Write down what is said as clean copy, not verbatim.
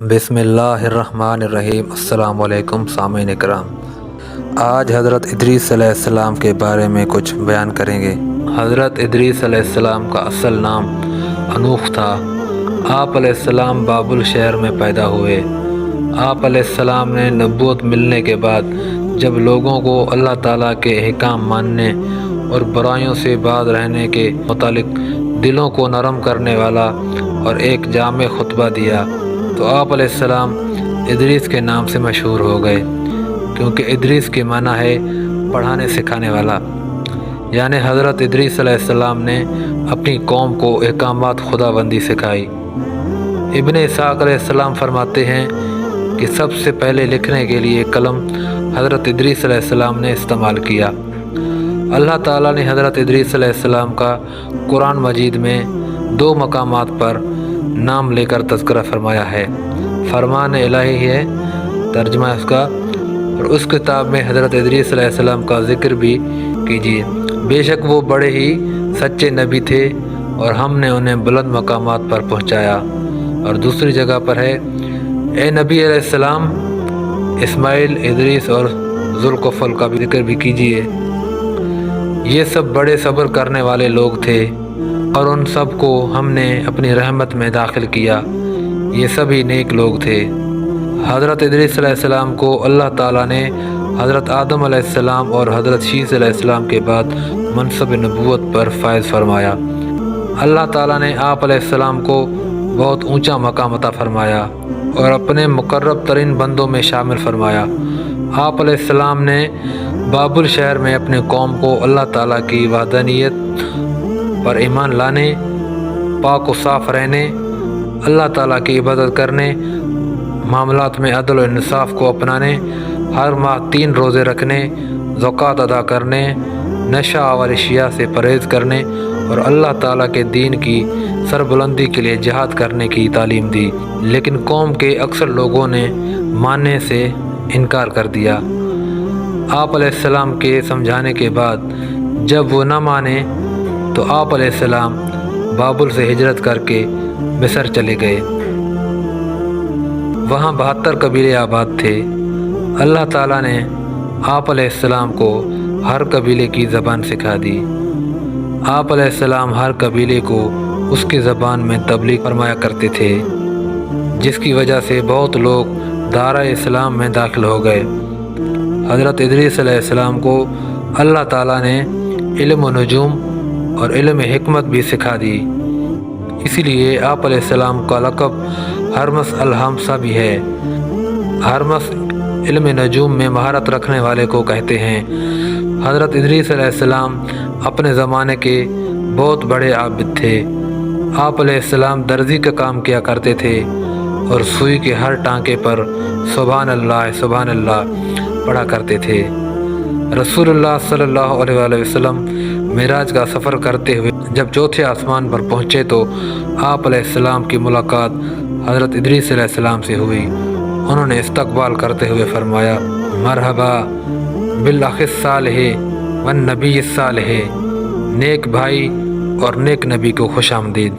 بسم اللہ الرحمن الرحیم۔ السلام علیکم سامعین اکرام، آج حضرت ادریس علیہ السلام کے بارے میں کچھ بیان کریں گے۔ حضرت ادریس علیہ السلام کا اصل نام انوخ تھا۔ آپ علیہ السلام بابل شہر میں پیدا ہوئے۔ آپ علیہ السلام نے نبوت ملنے کے بعد جب لوگوں کو اللہ تعالیٰ کے احکام ماننے اور برائیوں سے باز رہنے کے متعلق دلوں کو نرم کرنے والا اور ایک جامع خطبہ دیا تو آپ علیہ السلام ادریس کے نام سے مشہور ہو گئے، کیونکہ ادریس کے معنی ہے پڑھانے سکھانے والا۔ یعنی حضرت ادریس علیہ السلام نے اپنی قوم کو احکامات خدا بندی سکھائی۔ ابن اسحاق علیہ السلام فرماتے ہیں کہ سب سے پہلے لکھنے کے لیے قلم حضرت ادریس علیہ السلام نے استعمال کیا۔ اللہ تعالیٰ نے حضرت ادریس علیہ السلام کا قرآن مجید میں 2 مقامات پر نام لے کر تذکرہ فرمایا ہے۔ فرمان الہی ہے ترجمہ اس کا، اور اس کتاب میں حضرت ادریس علیہ السلام کا ذکر بھی کیجیے، بے شک وہ بڑے ہی سچے نبی تھے اور ہم نے انہیں بلند مقامات پر پہنچایا۔ اور دوسری جگہ پر ہے، اے نبی علیہ السلام اسماعیل، ادریس اور ذوالکفل کا بھی ذکر بھی کیجیے، یہ سب بڑے صبر کرنے والے لوگ تھے اور ان سب کو ہم نے اپنی رحمت میں داخل کیا، یہ سبھی نیک لوگ تھے۔ حضرت ادریس علیہ السلام کو اللہ تعالیٰ نے حضرت آدم علیہ السلام اور حضرت شیس علیہ السلام کے بعد منصب نبوت پر فائز فرمایا۔ اللہ تعالیٰ نے آپ علیہ السلام کو بہت اونچا مقام عطا فرمایا اور اپنے مقرب ترین بندوں میں شامل فرمایا۔ آپ علیہ السلام نے بابل شہر میں اپنے قوم کو اللہ تعالیٰ کی وحدانیت پر ایمان لانے، پاک و صاف رہنے، اللہ تعالیٰ کی عبادت کرنے، معاملات میں عدل و انصاف کو اپنانے، ہر ماہ 3 روزے رکھنے، زکوٰۃ ادا کرنے، نشہ آور اشیاء سے پرہیز کرنے اور اللہ تعالیٰ کے دین کی سربلندی کے لیے جہاد کرنے کی تعلیم دی۔ لیکن قوم کے اکثر لوگوں نے ماننے سے انکار کر دیا۔ آپ علیہ السلام کے سمجھانے کے بعد جب وہ نہ مانے تو آپ علیہ السلام بابل سے ہجرت کر کے مصر چلے گئے۔ وہاں 72 قبیلے آباد تھے۔ اللہ تعالیٰ نے آپ علیہ السلام کو ہر قبیلے کی زبان سکھا دی۔ آپ علیہ السلام ہر قبیلے کو اس کی زبان میں تبلیغ فرمایا کرتے تھے، جس کی وجہ سے بہت لوگ دائرہ اسلام میں داخل ہو گئے۔ حضرت ادریس علیہ السلام کو اللہ تعالیٰ نے علم و نجوم اور علم حکمت بھی سکھا دی، اسی لیے آپ علیہ السلام کا لقب ہرمس الہمسہ بھی ہے۔ ہرمس علم نجوم میں مہارت رکھنے والے کو کہتے ہیں۔ حضرت ادریس علیہ السلام اپنے زمانے کے بہت بڑے عابد تھے۔ آپ علیہ السلام درزی کا کام کیا کرتے تھے اور سوئی کے ہر ٹانکے پر سبحان اللہ سبحان اللہ پڑھا کرتے تھے۔ رسول اللہ صلی اللہ علیہ وآلہ وسلم معراج کا سفر کرتے ہوئے جب 4تھے آسمان پر پہنچے تو آپ علیہ السلام کی ملاقات حضرت ادریس علیہ السلام سے ہوئی۔ انہوں نے استقبال کرتے ہوئے فرمایا، مرحبا بالاخ الصالح والنبی الصالح، نیک بھائی اور نیک نبی کو خوش آمدید۔